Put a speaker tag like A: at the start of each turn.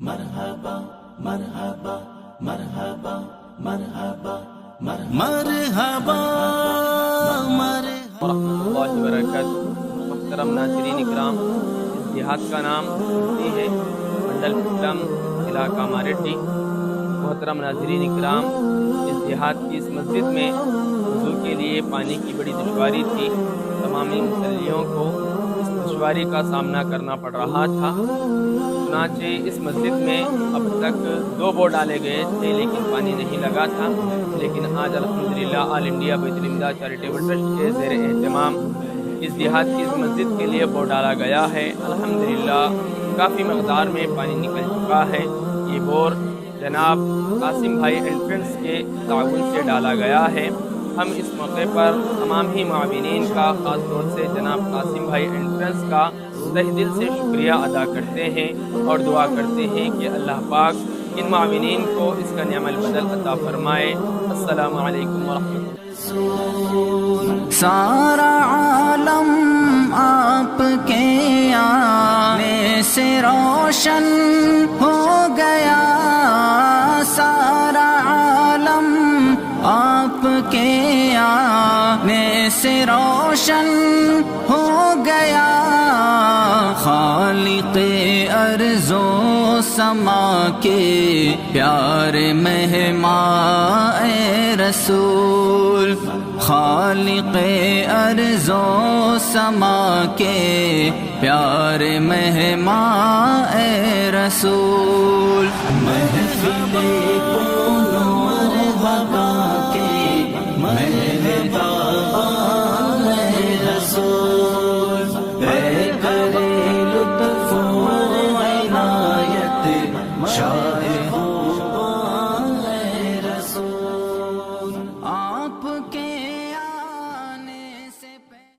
A: مرحبا مرحبا مرحبا مرحبا مرحبا
B: ورحمۃ اللہ وبرکاتہ۔ محترم ناظرین اکرام، اس دیہات کا نام ہے منڈل پٹم، علاقہ ماریڈی۔ محترم ناظرین اکرام، اس دیہات کی اس مسجد میں وضو کے لیے پانی کی بڑی دشواری تھی۔ تمامی مسلمانوں کو اس دشواری کا سامنا کرنا پڑ رہا تھا۔ چنانچہ اس مسجد میں اب تک 2 بور ڈالے گئے تھے لیکن پانی نہیں لگا تھا، لیکن آج الحمدللہ آل انڈیا بیت الامداد چیریٹیبل ٹرسٹ کے زیر اہتمام اس دیہات کی اس مسجد کے لیے بور ڈالا گیا ہے۔ الحمدللہ کافی مقدار میں پانی نکل چکا ہے۔ یہ بور جناب قاسم بھائی انٹرنس کے تعاون سے ڈالا گیا ہے۔ ہم اس موقع پر تمام ہی معاونین کا، خاص طور سے جناب قاسم بھائی انٹرنس کا تہ دل سے شکریہ ادا کرتے ہیں اور دعا کرتے ہیں کہ اللہ پاک ان معاونین کو اس کا نعم البدل عطا فرمائے۔ السلام علیکم ورحمۃ اللہ۔
C: سارا عالم آپ کے آنے سے روشن ہو گیا، سارا عالم آپ کے آنے سے روشن ہو گیا، خالق ارض و سما کے پیارے مہمان اے رسول، خالق ارض و سما کے پیارے مہمان اے رسول، محفل